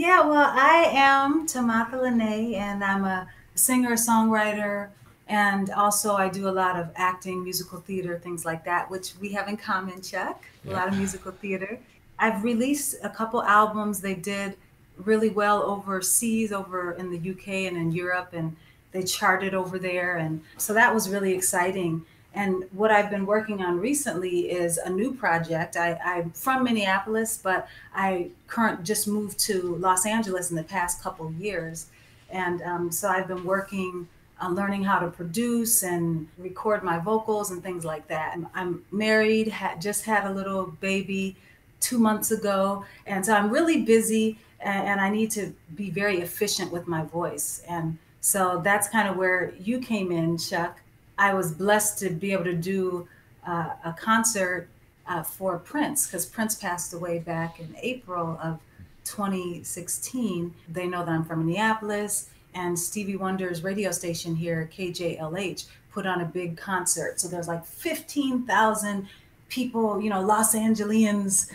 Yeah, well, I am Timotha Lanae, and I'm a singer, songwriter, and also I do a lot of acting, musical theater, things like that, which we have in common, Chuck. A Yep. lot of musical theater. I've released a couple albums. They did really well overseas, over in the UK and in Europe, and they charted over there. And so that was really exciting. And what I've been working on recently is a new project. I'm from Minneapolis, but I current just moved to Los Angeles in the past couple years, and so I've been working on learning how to produce and record my vocals and things like that. I'm married, just had a little baby 2 months ago, and so I'm really busy, and I need to be very efficient with my voice. And so that's kind of where you came in, Chuck. I was blessed to be able to do a concert for Prince, because Prince passed away back in April of 2016. They know that I'm from Minneapolis, and Stevie Wonder's radio station here, KJLH, put on a big concert. So there's like 15,000 people, Los Angeles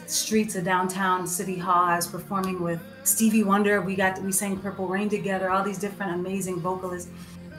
streets of downtown City Hall. I was performing with Stevie Wonder. We sang Purple Rain together, all these different amazing vocalists.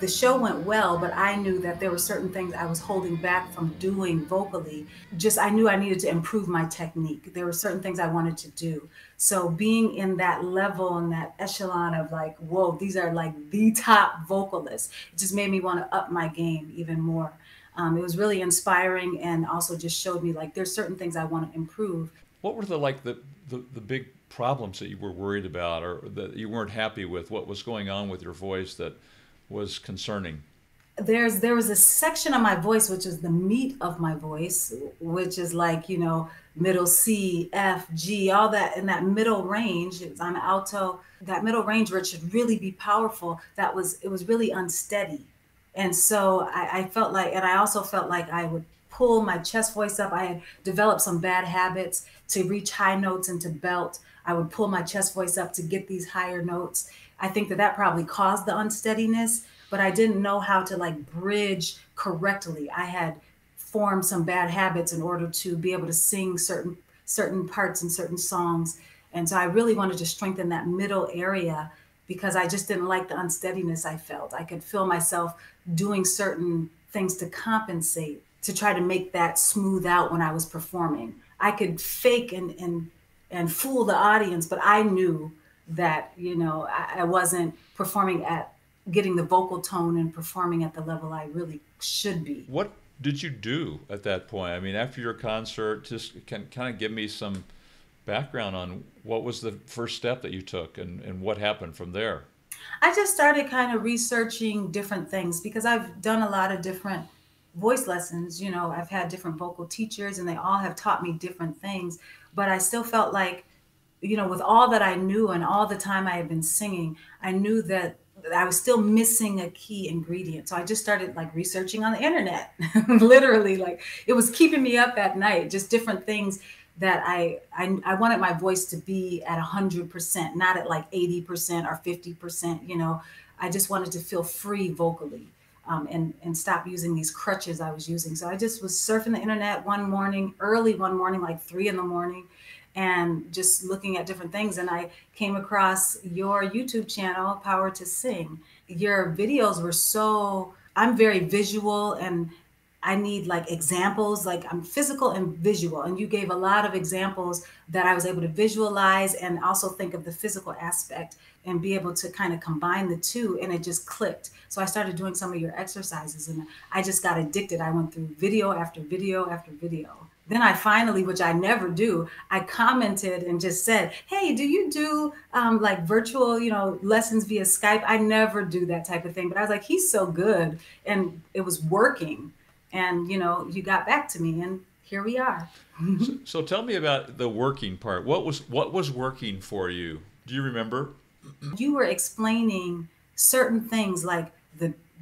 The show went well, but I knew that there were certain things I was holding back from doing vocally. Just I knew I needed to improve my technique. There were certain things I wanted to do. So being in that level and that echelon of like, whoa, these are like the top vocalists, it just made me want to up my game even more. It was really inspiring, and also just showed me like there's certain things I want to improve. What were the big problems that you were worried about or that you weren't happy with? What was going on with your voice that was concerning? There was a section of my voice which is the meat of my voice, which is like, middle C, F, G, all that in that middle range. I'm alto. That middle range where it should really be powerful, it was really unsteady. And so I felt like, and I also felt like I would pull my chest voice up. I had developed some bad habits to reach high notes and to belt. I would pull my chest voice up to get these higher notes. I think that probably caused the unsteadiness, but I didn't know how to like bridge correctly. I had formed some bad habits in order to be able to sing certain parts in certain songs. And so I really wanted to strengthen that middle area, because I just didn't like the unsteadiness I felt. I could feel myself doing certain things to compensate, to try to make that smooth out when I was performing. I could fake and fool the audience, but I knew that, I wasn't performing at getting the vocal tone and performing at the level I really should be. What did you do at that point? I mean, after your concert, just can kind of give me some background on what was the first step that you took and what happened from there? I just started kind of researching different things, because I've done a lot of different voice lessons. I've had different vocal teachers, and they all have taught me different things. But I still felt like, with all that I knew and all the time I had been singing, I knew that I was still missing a key ingredient. So I just started like researching on the internet, literally, like it was keeping me up at night, just different things that I wanted my voice to be at 100%, not at like 80% or 50%. I just wanted to feel free vocally. And stop using these crutches I was using. So I just was surfing the internet one morning, early one morning, like 3 in the morning, and just looking at different things. And I came across your YouTube channel, Power to Sing. Your videos were I'm very visual, and I need like examples, like I'm physical and visual. And you gave a lot of examples that I was able to visualize and also think of the physical aspect and be able to kind of combine the two. And it just clicked. So I started doing some of your exercises, and I just got addicted. I went through video after video after video. Then I finally, which I never do, I commented and just said, "Hey, do you do like virtual, lessons via Skype?" I never do that type of thing, but I was like, he's so good, and it was working. And you got back to me, and here we are. So tell me about the working part. What was working for you? Do you remember? You were explaining certain things like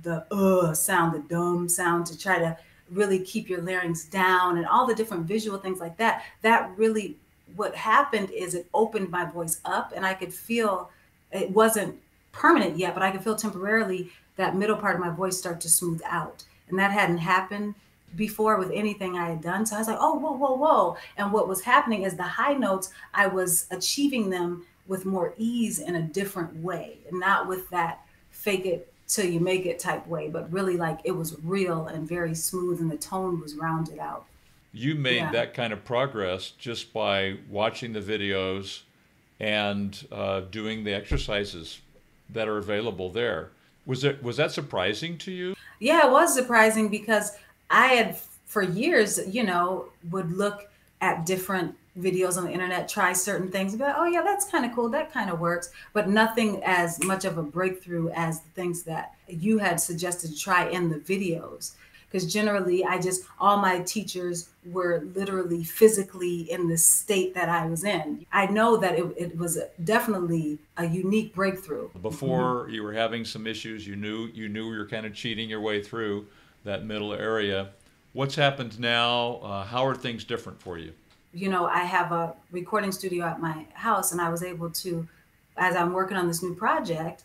the sound, the dumb sound, to try to really keep your larynx down, and all the different visual things like that. That really, what happened is it opened my voice up, and I could feel it wasn't permanent yet, but I could feel temporarily that middle part of my voice start to smooth out. And that hadn't happened before with anything I had done. So I was like, oh, whoa, whoa, whoa. And what was happening is the high notes, I was achieving them with more ease in a different way, and not with that fake it till you make it type way, but really like it was real and very smooth and the tone was rounded out. You made Yeah. that kind of progress just by watching the videos and doing the exercises that are available there. Was that surprising to you? Yeah, it was surprising because I had for years, would look at different videos on the internet, try certain things, but oh yeah, that's kind of cool, that kind of works, but nothing as much of a breakthrough as the things that you had suggested to try in the videos. Because generally, all my teachers were literally physically in the state that I was in. I know that it was definitely a unique breakthrough. Before you were having some issues, you knew you were kind of cheating your way through that middle area. What's happened now? How are things different for you? I have a recording studio at my house, and I was able to, as I'm working on this new project,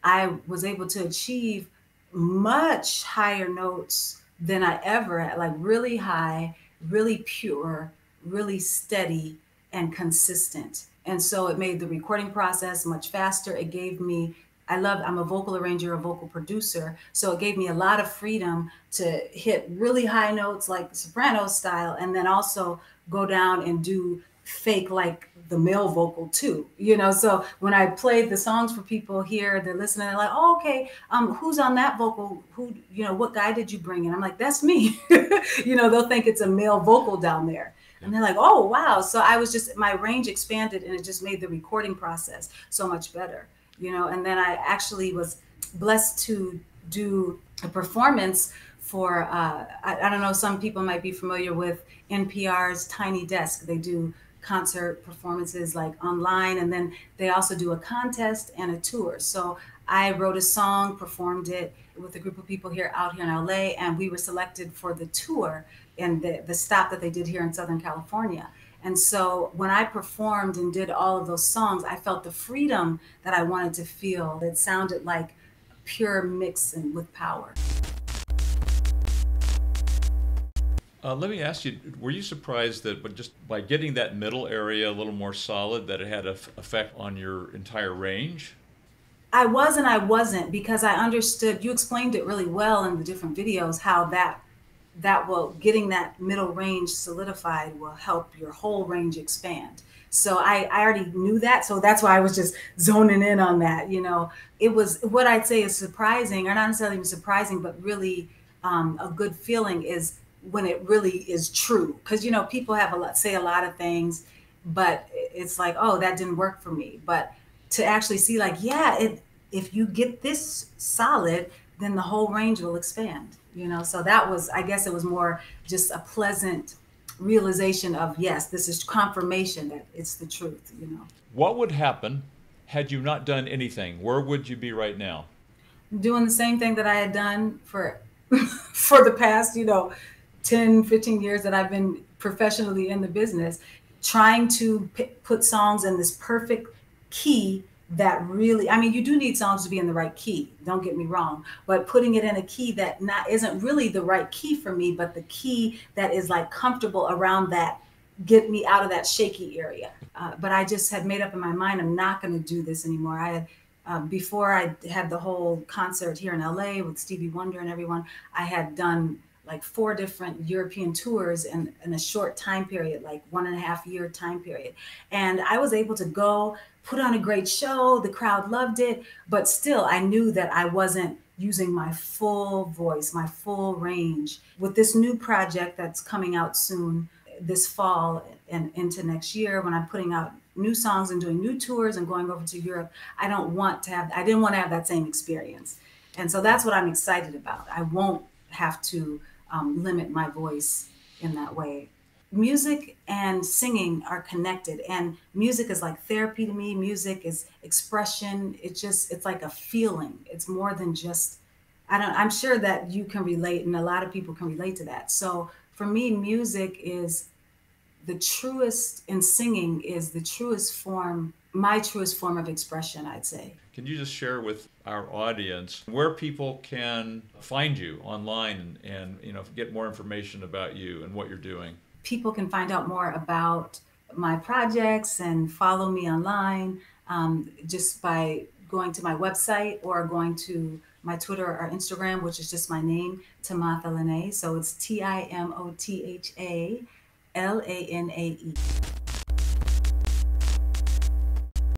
I was able to achieve much higher notes than I ever had, like really high, really pure, really steady, and consistent. And so it made the recording process much faster. It gave me, I'm a vocal arranger, a vocal producer. So it gave me a lot of freedom to hit really high notes like soprano style, and then also go down and do fake like the male vocal too, so when I played the songs for people here, they're listening, they're like, oh, okay, who's on that vocal, who, what guy did you bring in? I'm like, that's me. They'll think it's a male vocal down there, Yeah. and they're like, oh wow. So I was just, my range expanded, and it just made the recording process so much better, and then I actually was blessed to do a performance for I don't know, some people might be familiar with NPR's Tiny Desk. They do concert performances like online, and then they also do a contest and a tour. So I wrote a song, performed it with a group of people out here in LA, and we were selected for the tour and the stop that they did here in Southern California. And so when I performed and did all of those songs, I felt the freedom that I wanted to feel. It sounded like pure mix and with power. Let me ask you, were you surprised that just by getting that middle area a little more solid, that it had an effect on your entire range? I was and I wasn't, because I understood, you explained it really well in the different videos, how that will, getting that middle range solidified will help your whole range expand. So I already knew that. So that's why I was just zoning in on that. It was, what I'd say is surprising, or not necessarily even surprising, but really a good feeling is when it really is true. Because, people have say a lot of things, but it's like, oh, that didn't work for me. But to actually see like, yeah, if you get this solid, then the whole range will expand. So that was, I guess it was more just a pleasant realization of, yes, this is confirmation that it's the truth. What would happen had you not done anything? Where would you be right now? Doing the same thing that I had done for for the past 10, 15 years that I've been professionally in the business, trying to put songs in this perfect key that really, I mean, you do need songs to be in the right key, don't get me wrong, but putting it in a key that isn't really the right key for me, but the key that is like comfortable around that, get me out of that shaky area. But I just had made up in my mind, I'm not going to do this anymore. I had, before I had the whole concert here in LA with Stevie Wonder and everyone, I had done like 4 different European tours in a short time period, like 1.5 year time period. And I was able to go put on a great show. The crowd loved it, but still I knew that I wasn't using my full voice, my full range. With this new project that's coming out soon, this fall and into next year, when I'm putting out new songs and doing new tours and going over to Europe, I didn't want to have that same experience. And so that's what I'm excited about. I won't have to limit my voice in that way. Music and singing are connected, and music is like therapy to me. Music is expression. It's like a feeling. It's more than just, I'm sure that you can relate, and a lot of people can relate to that. So for me, music is the truest, and singing is the truest form, my truest form of expression, I'd say. Can you just share with our audience where people can find you online and get more information about you and what you're doing? People can find out more about my projects and follow me online just by going to my website or going to my Twitter or Instagram, which is just my name, Timotha Lanae. So it's Timotha Lanae.